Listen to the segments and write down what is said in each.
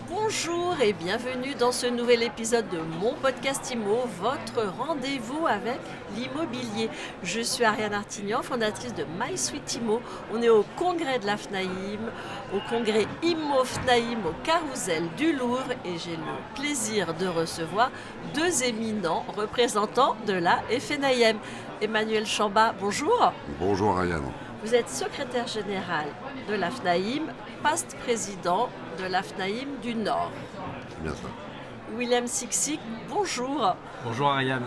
Bonjour et bienvenue dans ce nouvel épisode de mon podcast IMO, votre rendez-vous avec l'immobilier. Je suis Ariane Artignan, fondatrice de My Sweet IMO. On est au congrès de la FNAIM, au congrès IMO FNAIM au Carrousel du Louvre et j'ai le plaisir de recevoir deux éminents représentants de la FNAIM. Emmanuel Chamba, bonjour. Bonjour Ariane. Vous êtes secrétaire général de la FNAIM, past président de la FNAIM du Nord. C'est bien ça. William Siksik, bonjour. Bonjour Ariane.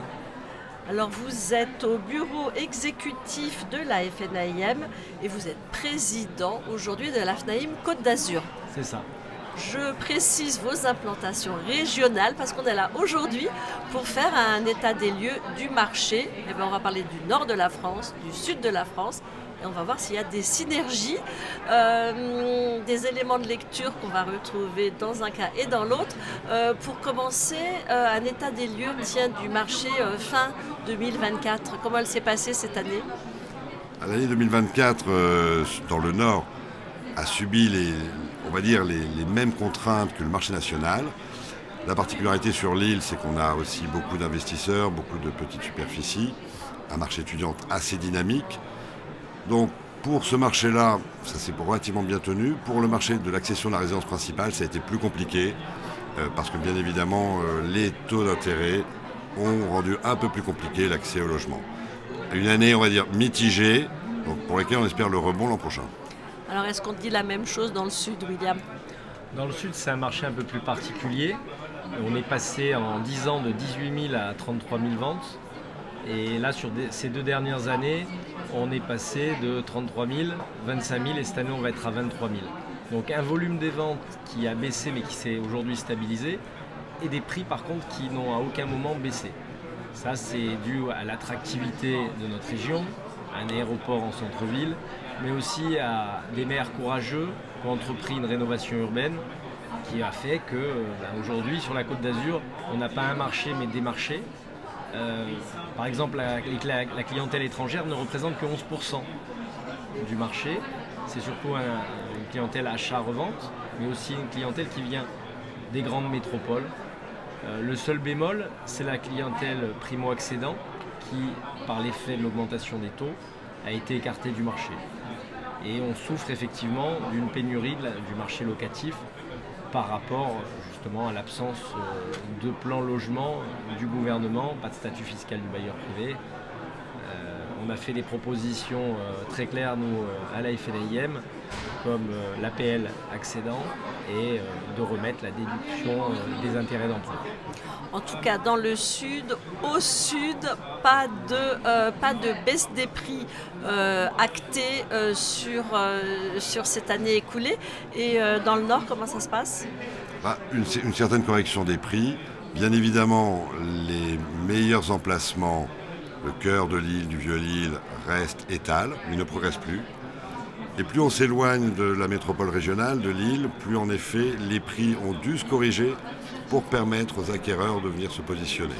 Alors vous êtes au bureau exécutif de la FNAIM et vous êtes président aujourd'hui de la FNAIM Côte d'Azur. C'est ça. Je précise vos implantations régionales parce qu'on est là aujourd'hui pour faire un état des lieux du marché. Et bien on va parler du nord de la France, du sud de la France. Et on va voir s'il y a des synergies, des éléments de lecture qu'on va retrouver dans un cas et dans l'autre. Pour commencer, un état des lieux du marché fin 2024. Comment elle s'est passée cette année ? L'année 2024, dans le Nord, a subi les mêmes contraintes que le marché national. La particularité sur l'île, c'est qu'on a aussi beaucoup d'investisseurs, beaucoup de petites superficies, un marché étudiant assez dynamique. Donc pour ce marché-là, ça s'est relativement bien tenu. Pour le marché de l'accession de la résidence principale, ça a été plus compliqué parce que bien évidemment les taux d'intérêt ont rendu un peu plus compliqué l'accès au logement. Une année, on va dire, mitigée, donc pour laquelle on espère le rebond l'an prochain. Alors est-ce qu'on dit la même chose dans le sud, William ? Dans le sud, c'est un marché un peu plus particulier. On est passé en 10 ans de 18 000 à 33 000 ventes. Et là, sur ces 2 dernières années, on est passé de 33 000, 25 000 et cette année, on va être à 23 000. Donc un volume des ventes qui a baissé mais qui s'est aujourd'hui stabilisé et des prix par contre qui n'ont à aucun moment baissé. Ça, c'est dû à l'attractivité de notre région, à un aéroport en centre-ville, mais aussi à des maires courageux qui ont entrepris une rénovation urbaine qui a fait qu'aujourd'hui, sur la Côte d'Azur, on n'a pas un marché mais des marchés. Par exemple, la clientèle étrangère ne représente que 11% du marché. C'est surtout une clientèle achat-revente, mais aussi une clientèle qui vient des grandes métropoles. Le seul bémol, c'est la clientèle primo-accédant qui, par l'effet de l'augmentation des taux, a été écartée du marché. Et on souffre effectivement d'une pénurie du marché locatif par rapport justement à l'absence de plan logement du gouvernement, pas de statut fiscal du bailleur privé. On a fait des propositions très claires, nous, à la FNAIM, comme l'APL accédant et de remettre la déduction des intérêts d'emprunt. En tout cas, dans le sud, au sud, pas de baisse des prix actée sur cette année écoulée. Et dans le nord, comment ça se passe ? Une certaine correction des prix. Bien évidemment, les meilleurs emplacements, le cœur de l'île, du Vieux-Lille, restent étals, mais ne progressent plus. Et plus on s'éloigne de la métropole régionale, de l'île, plus en effet les prix ont dû se corriger pour permettre aux acquéreurs de venir se positionner.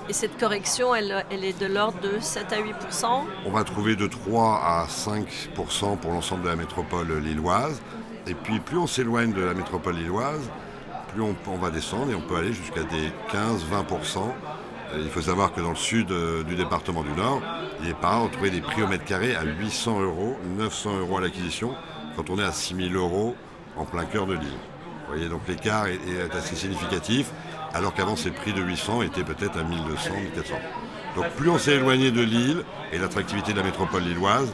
Et cette correction, elle est de l'ordre de 7 à 8%. On va trouver de 3 à 5% pour l'ensemble de la métropole lilloise. Et puis plus on s'éloigne de la métropole lilloise, plus on va descendre et on peut aller jusqu'à des 15-20%. Il faut savoir que dans le sud du département du Nord, il est pas rare de trouver des prix au mètre carré à 800 €, 900 € à l'acquisition, quand on est à 6 000 € en plein cœur de l'île. Vous voyez, donc l'écart est assez significatif, alors qu'avant ces prix de 800 étaient peut-être à 1200, 1400. Donc plus on s'est éloigné de l'île et l'attractivité de la métropole lilloise,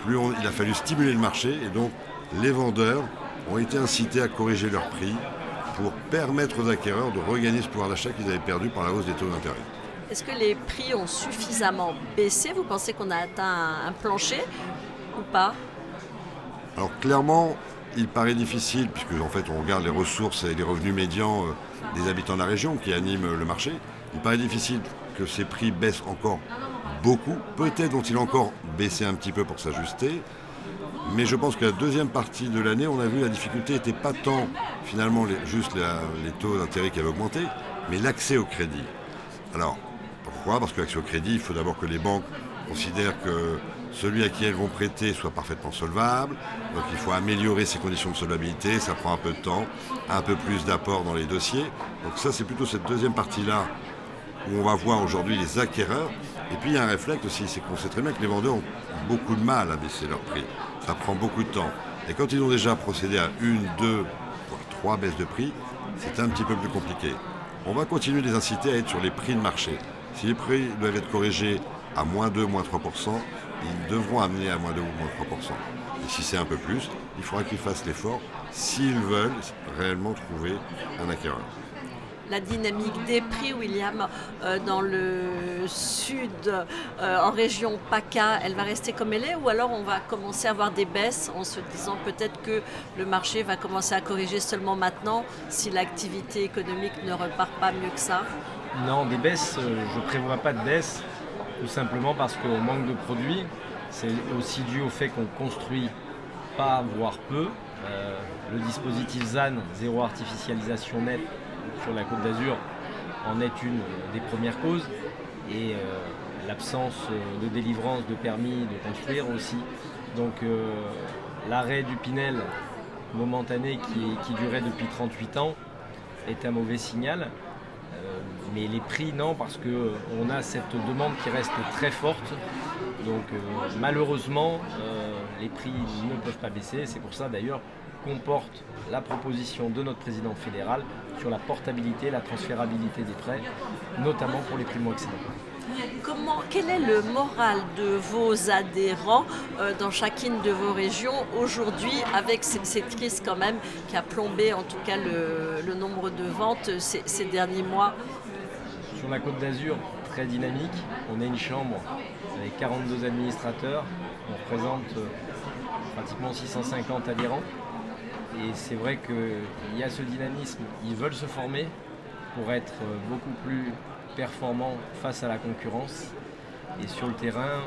plus il a fallu stimuler le marché et donc les vendeurs ont été incités à corriger leurs prix pour permettre aux acquéreurs de regagner ce pouvoir d'achat qu'ils avaient perdu par la hausse des taux d'intérêt. Est-ce que les prix ont suffisamment baissé ? Vous pensez qu'on a atteint un plancher ou pas ? Alors clairement, il paraît difficile, puisque en fait on regarde les ressources et les revenus médians des habitants de la région qui animent le marché, il paraît difficile que ces prix baissent encore beaucoup. Peut-être vont-ils encore baisser un petit peu pour s'ajuster, mais je pense que la deuxième partie de l'année, on a vu la difficulté n'était pas tant finalement juste les taux d'intérêt qui avaient augmenté, mais l'accès au crédit. Alors, pourquoi ? Parce que l'accès au crédit, il faut d'abord que les banques considèrent que celui à qui elles vont prêter soit parfaitement solvable. Donc il faut améliorer ses conditions de solvabilité, ça prend un peu de temps, un peu plus d'apport dans les dossiers. Donc ça, c'est plutôt cette deuxième partie-là où on va voir aujourd'hui les acquéreurs. Et puis il y a un réflexe aussi, c'est qu'on sait très bien que les vendeurs ont beaucoup de mal à baisser leur prix. Ça prend beaucoup de temps. Et quand ils ont déjà procédé à 1, 2, voire 3 baisses de prix, c'est un petit peu plus compliqué. On va continuer de les inciter à être sur les prix de marché. Si les prix doivent être corrigés à -2, -3%, ils devront amener à -2 ou -3%. Et si c'est un peu plus, il faudra qu'ils fassent l'effort s'ils veulent réellement trouver un acquéreur. La dynamique des prix, William, dans le sud, en région PACA, elle va rester comme elle est, ou alors on va commencer à avoir des baisses en se disant peut-être que le marché va commencer à corriger seulement maintenant si l'activité économique ne repart pas mieux que ça? Non, des baisses, je ne prévois pas de baisse, tout simplement parce qu'on manque de produits. C'est aussi dû au fait qu'on construit pas, voire peu. Le dispositif ZAN, zéro artificialisation nette, sur la Côte d'Azur en est une des premières causes, et l'absence de délivrance de permis de construire aussi. Donc l'arrêt du Pinel momentané qui durait depuis 38 ans est un mauvais signal. Mais les prix, non, parce qu'on a cette demande qui reste très forte. Donc malheureusement, les prix ne peuvent pas baisser. C'est pour ça d'ailleurs qu'on porte la proposition de notre président fédéral sur la portabilité, la transférabilité des prêts, notamment pour les primo-accédants. Quel est le moral de vos adhérents dans chacune de vos régions aujourd'hui, avec cette crise quand même qui a plombé en tout cas le nombre de ventes ces derniers mois? Sur la Côte d'Azur, très dynamique. On est une chambre avec 42 administrateurs. On représente pratiquement 650 adhérents. Et c'est vrai qu'il y a ce dynamisme. Ils veulent se former pour être beaucoup plus performants face à la concurrence. Et sur le terrain,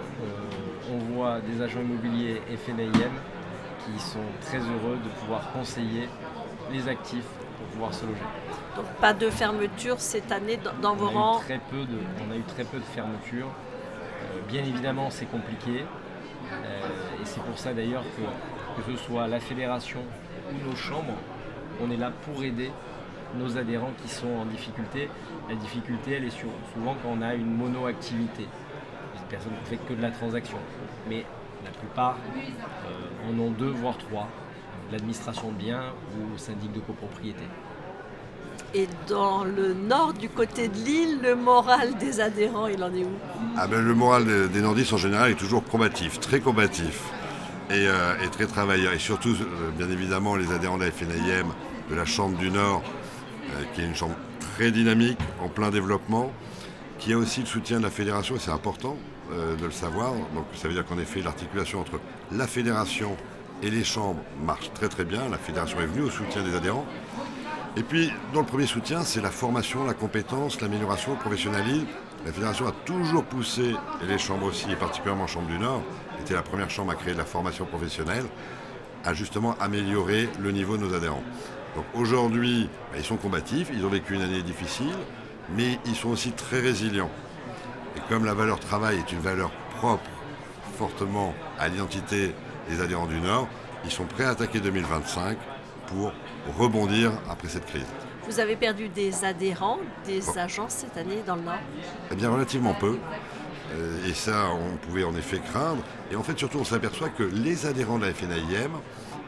on voit des agents immobiliers FNAIM qui sont très heureux de pouvoir conseiller les actifs pour pouvoir se loger. Donc pas de fermeture cette année dans vos rangs? On a eu très peu de fermetures. Bien évidemment, c'est compliqué. Et c'est pour ça d'ailleurs que ce soit la fédération ou nos chambres, on est là pour aider nos adhérents qui sont en difficulté. La difficulté, elle est souvent quand on a une mono-activité. Les personnes ne font que de la transaction. Mais la plupart en ont 2 voire 3. L'administration de biens ou syndic de copropriété. Et dans le nord, du côté de l'île, le moral des adhérents, il en est où? Le moral des nordistes en général est toujours combatif, très combatif et très travailleur. Et surtout, bien évidemment, les adhérents de la FNAIM, de la Chambre du Nord, qui est une chambre très dynamique, en plein développement, qui a aussi le soutien de la fédération, et c'est important de le savoir. Donc ça veut dire qu'en effet, l'articulation entre la fédération et les chambres marche très très bien. La fédération est venue au soutien des adhérents. Et puis, dans le premier soutien, c'est la formation, la compétence, l'amélioration, le professionnalisme. La fédération a toujours poussé, et les chambres aussi, et particulièrement Chambre du Nord, était la première chambre à créer de la formation professionnelle, à justement améliorer le niveau de nos adhérents. Donc aujourd'hui, ils sont combatifs, ils ont vécu une année difficile, mais ils sont aussi très résilients. Et comme la valeur travail est une valeur propre, fortement à l'identité des adhérents du Nord, ils sont prêts à attaquer 2025 pour rebondir après cette crise. Vous avez perdu des adhérents, des agences cette année dans le Nord? Eh bien, relativement peu. Et ça, on pouvait en effet craindre. Et en fait, surtout, on s'aperçoit que les adhérents de la FNAIM,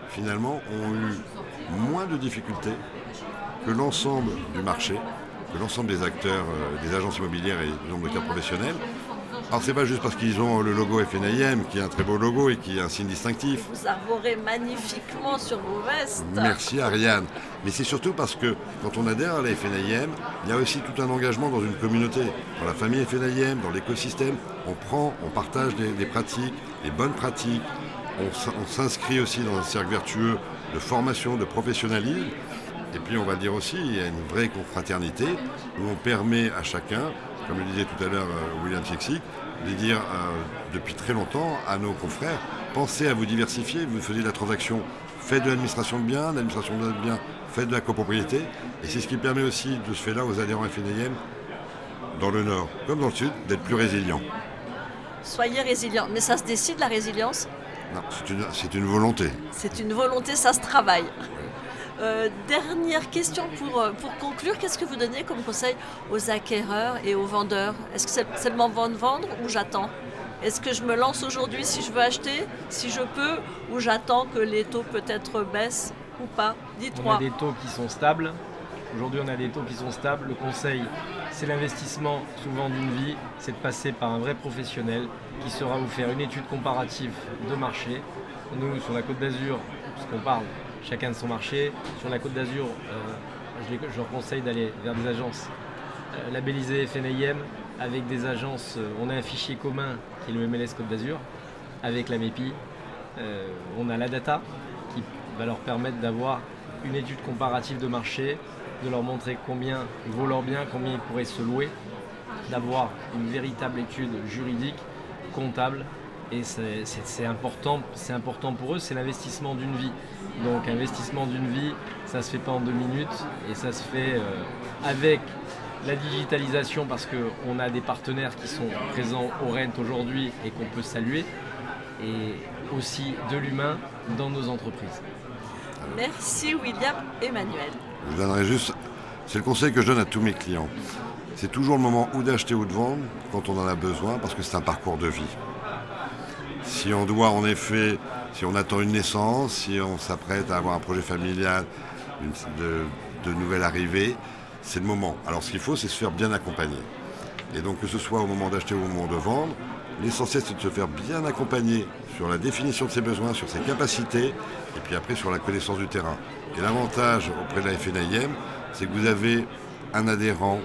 finalement, ont eu moins de difficultés que l'ensemble du marché, que l'ensemble des acteurs, des agences immobilières et du nombre de cas professionnels. Alors c'est pas juste parce qu'ils ont le logo FNAIM, qui est un très beau logo et qui est un signe distinctif. Vous arborez magnifiquement sur vos vestes. Merci Ariane. Mais c'est surtout parce que quand on adhère à la FNAIM, il y a aussi tout un engagement dans une communauté, dans la famille FNAIM, dans l'écosystème. On partage des pratiques, des bonnes pratiques. On s'inscrit aussi dans un cercle vertueux de formation, de professionnalisme. Et puis on va dire aussi, il y a une vraie confraternité où on permet à chacun, comme le disait tout à l'heure William Siksik, de dire depuis très longtemps à nos confrères, pensez à vous diversifier, vous faisiez de la transaction, faites de l'administration de biens, faites de la copropriété. Et c'est ce qui permet aussi de ce fait-là aux adhérents FNAIM dans le Nord comme dans le Sud d'être plus résilients. Soyez résilients. Mais ça se décide, la résilience? Non, c'est une volonté. C'est une volonté, ça se travaille. Dernière question pour conclure. Qu'est-ce que vous donnez comme conseil aux acquéreurs et aux vendeurs? Est-ce que c'est le moment de vendre ou j'attends? Est-ce que je me lance aujourd'hui si je veux acheter, si je peux, ou j'attends que les taux peut-être baissent ou pas? Dites-moi. On a des taux qui sont stables. Aujourd'hui, on a des taux qui sont stables. Le conseil, c'est l'investissement souvent d'une vie, c'est de passer par un vrai professionnel qui saura vous faire une étude comparative de marché. Nous, sur la Côte d'Azur, puisqu'on parle chacun de son marché, sur la Côte d'Azur, je leur conseille d'aller vers des agences labellisées FNIM, avec des agences, on a un fichier commun qui est le MLS Côte d'Azur, avec la MEPI. On a la data qui va leur permettre d'avoir une étude comparative de marché, de leur montrer combien vaut leur bien, combien ils pourraient se louer, d'avoir une véritable étude juridique, comptable, et c'est important pour eux, c'est l'investissement d'une vie. Donc investissement d'une vie, ça se fait pas en 2 minutes, et ça se fait avec la digitalisation, parce qu'on a des partenaires qui sont présents au Rent aujourd'hui et qu'on peut saluer, et aussi de l'humain dans nos entreprises. Merci William Emmanuel. Je donnerai juste, c'est le conseil que je donne à tous mes clients. C'est toujours le moment ou d'acheter ou de vendre quand on en a besoin, parce que c'est un parcours de vie. Si on doit en effet, si on attend une naissance, si on s'apprête à avoir un projet familial, de nouvelles arrivées, c'est le moment. Alors ce qu'il faut, c'est se faire bien accompagner. Et donc que ce soit au moment d'acheter ou au moment de vendre, l'essentiel c'est de se faire bien accompagner sur la définition de ses besoins, sur ses capacités, et puis après sur la connaissance du terrain. Et l'avantage auprès de la FNIM, c'est que vous avez un adhérent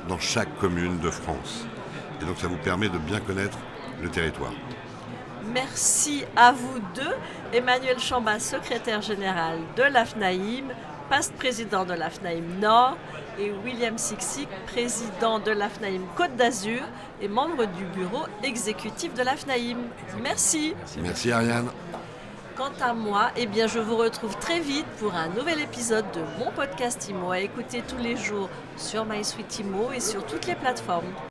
dans chaque commune de France. Et donc ça vous permet de bien connaître le territoire. Merci à vous deux. Emmanuel Chambas, secrétaire général de l'AFNAIM, past président de l'AFNAIM Nord, et William Siksik, président de l'AFNAIM Côte d'Azur et membre du bureau exécutif de l'AFNAIM. Merci. Merci Ariane. Quant à moi, je vous retrouve très vite pour un nouvel épisode de mon podcast IMO à écouter tous les jours sur MySuite IMO et sur toutes les plateformes.